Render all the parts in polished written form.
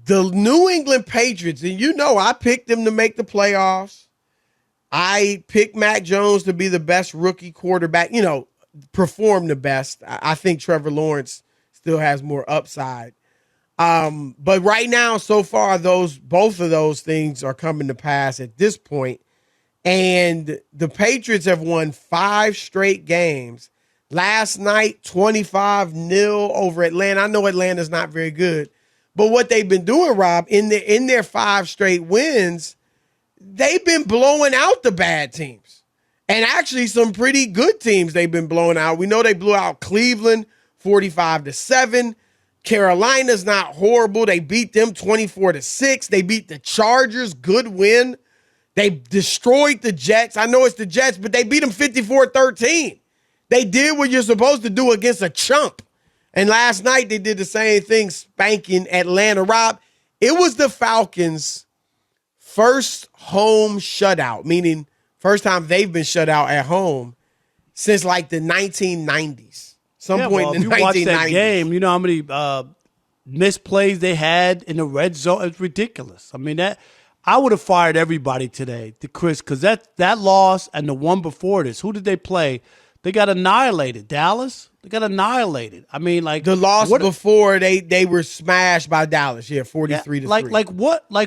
The New England Patriots, and I picked them to make the playoffs. I picked Mac Jones to be the best rookie quarterback, perform the best. I think Trevor Lawrence still has more upside. But right now, so far, both of those things are coming to pass at this point. And the Patriots have won 5 straight games. Last night, 25-0 over Atlanta. I know Atlanta's not very good. But what they've been doing, Rob, in their 5 straight wins, they've been blowing out the bad teams. And actually some pretty good teams they've been blowing out. We know they blew out Cleveland 45-7. Carolina's not horrible. They beat them 24-6. They beat the Chargers, good win. They destroyed the Jets. I know it's the Jets, but they beat them 54-13. They did what you're supposed to do against a chump. And last night they did the same thing, spanking Atlanta. Rob, it was the Falcons' first home shutout, meaning first time they've been shut out at home since like the 1990s. Some point in the 1990s. You watch that game, you know how many misplays they had in the red zone? It's ridiculous. I mean, I would have fired everybody today, Chris, because that loss and the one before this, who did they play? They got annihilated. Dallas? They got annihilated. I mean, like the loss before they were smashed by Dallas. Yeah, 43-3.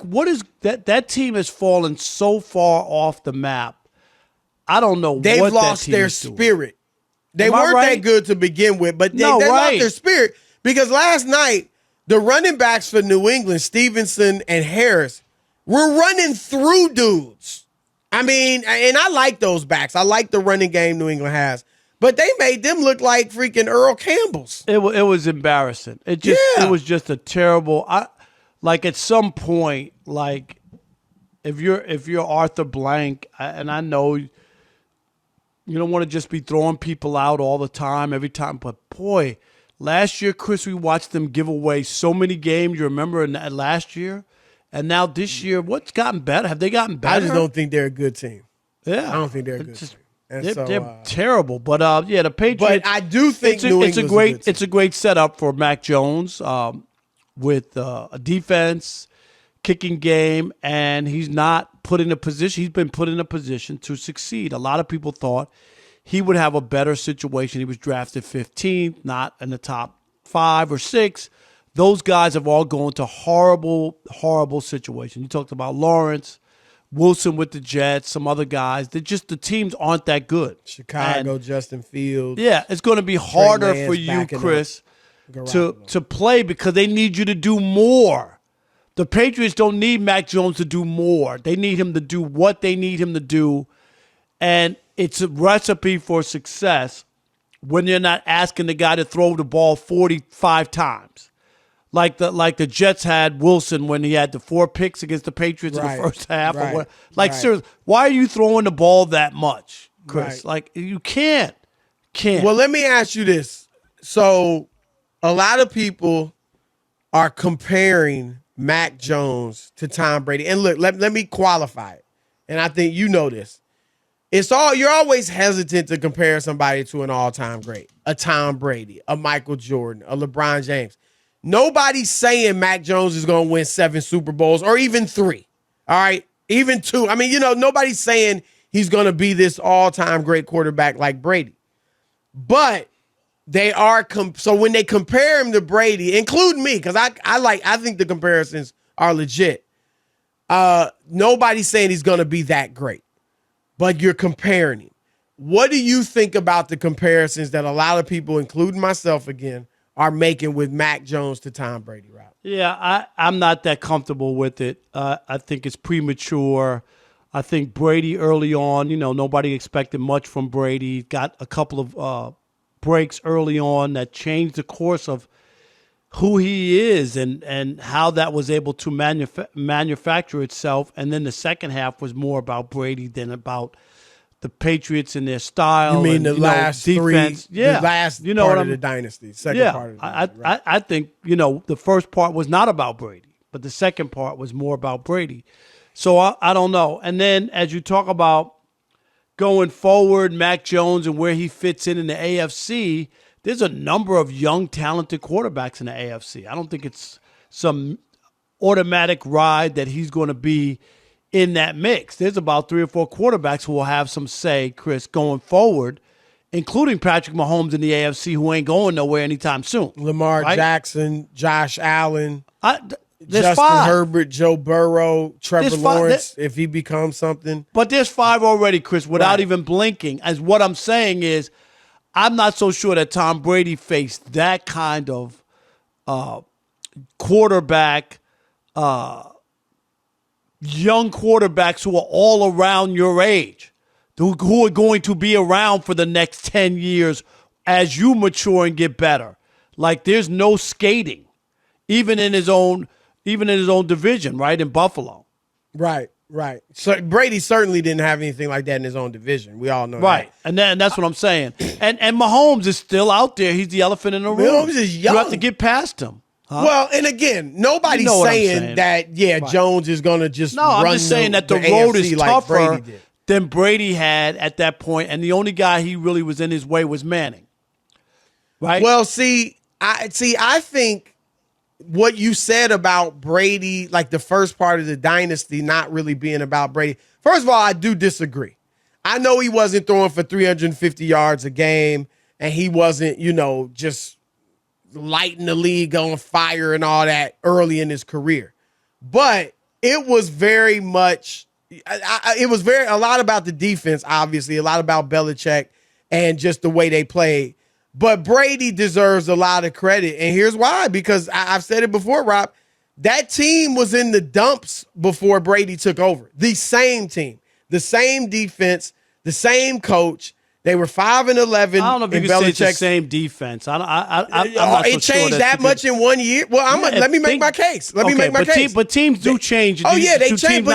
What is that team has fallen so far off the map. I don't know. They've what lost that their spirit. They weren't that good to begin with, but they lost their spirit because last night the running backs for New England, Stevenson and Harris, were running through dudes. I mean, and I like those backs. I like the running game New England has. But they made them look like freaking Earl Campbells. It was embarrassing. It was just a terrible. At some point, like if you're Arthur Blank, and I know you don't want to just be throwing people out all the time, every time. But boy, last year, Chris, we watched them give away so many games. You remember last year, and now this year, what's gotten better? Have they gotten better? I just don't think they're a good team. Yeah, I don't think they're a good team. They're terrible, but the Patriots. But I do think it's a great setup for Mac Jones with a defense, kicking game, and he's not put in a position. He's been put in a position to succeed. A lot of people thought he would have a better situation. He was drafted 15th, not in the top 5 or 6. Those guys have all gone to horrible, horrible situations. You talked about Lawrence. Wilson with the Jets, some other guys. The teams aren't that good. Chicago, Justin Fields. Yeah, it's going to be harder for you, Chris, to play because they need you to do more. The Patriots don't need Mac Jones to do more. They need him to do what they need him to do. And it's a recipe for success when you're not asking the guy to throw the ball 45 times. Like the Jets had Wilson when he had the 4 picks against the Patriots in the first half. Seriously, why are you throwing the ball that much, Chris? Like, you can't. Well, let me ask you this. So a lot of people are comparing Mac Jones to Tom Brady. And look, let me qualify it. And I think you know this. You're always hesitant to compare somebody to an all-time great. A Tom Brady, a Michael Jordan, a LeBron James. Nobody's saying Mac Jones is going to win 7 Super Bowls or even 3. All right? Even 2. I mean, nobody's saying he's going to be this all-time great quarterback like Brady. But they are so when they compare him to Brady, including me, because I think the comparisons are legit. Nobody's saying he's going to be that great. But you're comparing him. What do you think about the comparisons that a lot of people, including myself again, are making with Mac Jones to Tom Brady, Rob? Yeah, I'm not that comfortable with it. I think it's premature. I think Brady early on, nobody expected much from Brady. Got a couple of breaks early on that changed the course of who he is and how that was able to manufacture itself. And then the second half was more about Brady than about the Patriots and their style. You mean and, last defense. The last part of the dynasty, second part of the dynasty. Right. I think, the first part was not about Brady, but the second part was more about Brady. So I don't know. And then as you talk about going forward, Mac Jones and where he fits in the AFC, there's a number of young, talented quarterbacks in the AFC. I don't think it's some automatic ride that he's going to be in that mix. There's about 3 or 4 quarterbacks who will have some say, Chris, going forward, including Patrick Mahomes in the AFC, who ain't going nowhere anytime soon. Lamar Jackson, Josh Allen, Justin 5. Herbert, Joe Burrow, Trevor Lawrence, if he becomes something. But there's 5 already, Chris, without even blinking. As what I'm saying is, I'm not so sure that Tom Brady faced that kind of quarterback, young quarterbacks who are all around your age, who are going to be around for the next 10 years as you mature and get better. Like, there's no skating, even in his own division, right, in Buffalo. Right. So Brady certainly didn't have anything like that in his own division. We all know that. And that's what I'm saying. And Mahomes is still out there. He's the elephant in the room. Mahomes is young. You have to get past him. Huh? Well, and again, nobody's saying that, Jones is going to just run. I'm just saying that the road is tougher than Brady had at that point, and the only guy he really was in his way was Manning. Right? Well, I think what you said about Brady, like the first part of the dynasty not really being about Brady. First of all, I do disagree. I know he wasn't throwing for 350 yards a game, and he wasn't, just lighting the league on fire and all that early in his career. But it was very much, a lot about the defense, obviously, a lot about Belichick and just the way they played. But Brady deserves a lot of credit. And here's why, because I've said it before, Rob, that team was in the dumps before Brady took over. The same team, the same defense, the same coach. They were 5-11. I don't know if you can say it's the same defense. I'm not it so changed sure that much in 1 year. Well, let me make my case. But teams do change. They change.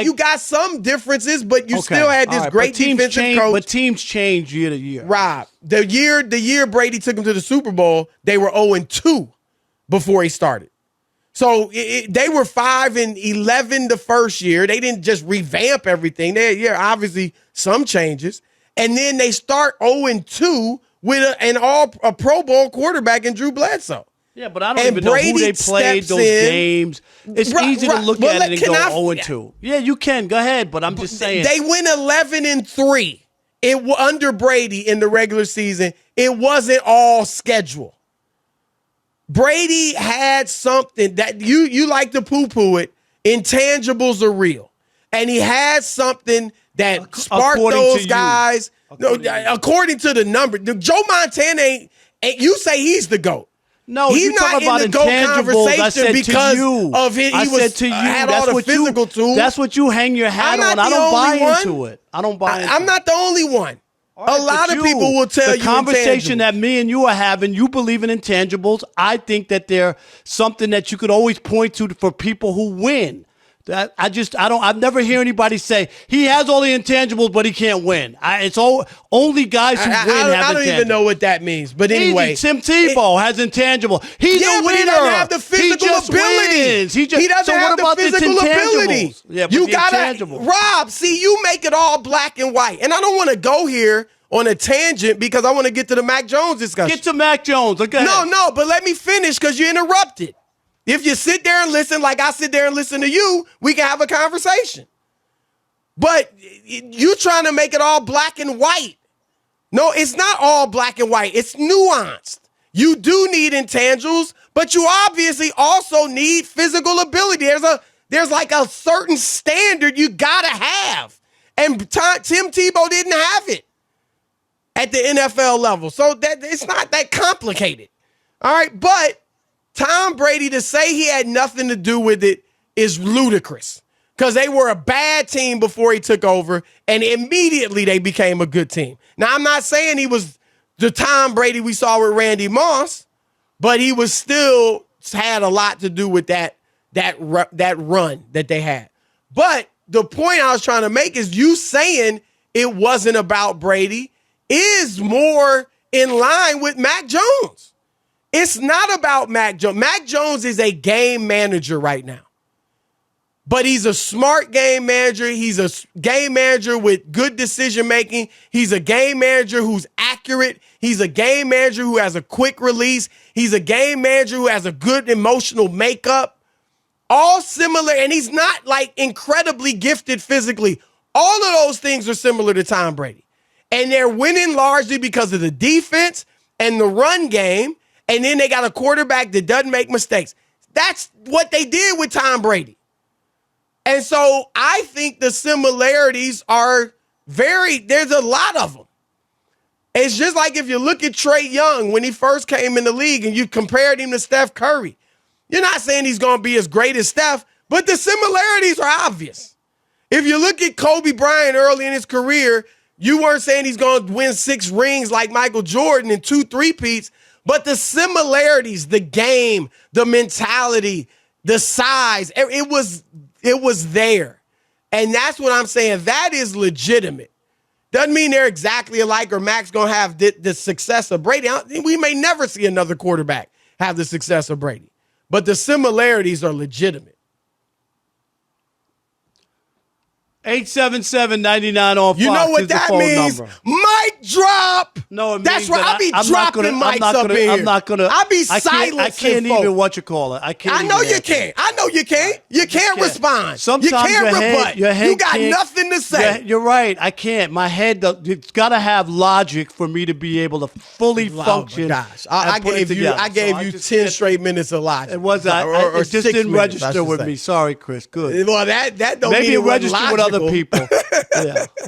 You got some differences, but you still had this great defensive coach. But teams change year to year. Rob, the year Brady took them to the Super Bowl, they were 0-2 before he started. So they were 5-11 the first year. They didn't just revamp everything. Obviously some changes. And then they start 0-2 with a Pro Bowl quarterback in Drew Bledsoe. Yeah, but I don't even know who they played those games. It's easy to look at it and go 0-2. Yeah, you can. Go ahead, but I'm just saying. They went 11-3 under Brady in the regular season. It wasn't all schedule. Brady had something that you like to poo-poo it. Intangibles are real. And he had something that sparked those guys. According to the number. Joe Montana ain't you say he's the GOAT. No, he's not in the GOAT conversation because of it. He had all the physical tools. That's what you hang your hat on. I don't buy into it. I'm not the only one. A lot of people will tell you the conversation that me and you are having, you believe in intangibles. I think that they're something that you could always point to for people who win. I've never hear anybody say he has all the intangibles, but he can't win. It's only guys who win have intangibles. I don't even know what that means, but anyway. Tim Tebow has intangible. He's a winner. But he doesn't have the physical ability. Wins. He doesn't have the physical ability. Yeah, but you gotta, Rob, see, you make it all black and white. And I don't want to go here on a tangent because I want to get to the Mac Jones discussion. Get to Mac Jones. Okay. No, but let me finish because you interrupted. If you sit there and listen like I sit there and listen to you, we can have a conversation. But you trying to make it all black and white. No, it's not all black and white. It's nuanced. You do need intangibles, but you obviously also need physical ability. There's like a certain standard you got to have. And Tim Tebow didn't have it at the NFL level. So that it's not that complicated. All right, but Tom Brady, to say he had nothing to do with it is ludicrous because they were a bad team before he took over, and immediately they became a good team. Now, I'm not saying he was the Tom Brady we saw with Randy Moss, but he was still had a lot to do with that run that they had. But the point I was trying to make is you saying it wasn't about Brady is more in line with Mac Jones. It's not about Mac Jones. Mac Jones is a game manager right now. But he's a smart game manager. He's a game manager with good decision-making. He's a game manager who's accurate. He's a game manager who has a quick release. He's a game manager who has a good emotional makeup. all similar, and he's not like incredibly gifted physically. All of those things are similar to Tom Brady. And they're winning largely because of the defense and the run game. And then they got a quarterback that doesn't make mistakes. That's what they did with Tom Brady. And so I think the similarities are there's a lot of them. It's just like if you look at Trae Young when he first came in the league and you compared him to Steph Curry. You're not saying he's going to be as great as Steph, but the similarities are obvious. If you look at Kobe Bryant early in his career, you weren't saying he's going to win 6 rings like Michael Jordan and 2 three-peats, but the similarities, the game, the mentality, the size, it was there. And that's what I'm saying. That is legitimate. Doesn't mean they're exactly alike or Mac's going to have the success of Brady. We may never see another quarterback have the success of Brady. But the similarities are legitimate. 877-99 on Fox. You know what that means? Number. Mic drop. No, it that's means right. I be dropping mics up here. I'm not gonna. I be silencing I can't folks. even what you call it. I can't. I know you can't. I know you can't. You can't respond. Sometimes you can't rebut. You got nothing to say. You're right. I can't. My head. It's got to have logic for me to be able to fully function. Gosh, I gave you 10 straight minutes of logic. It was. It just didn't register with me. Sorry, Chris. Good. Well, that don't maybe mean it registered with other people. Yeah.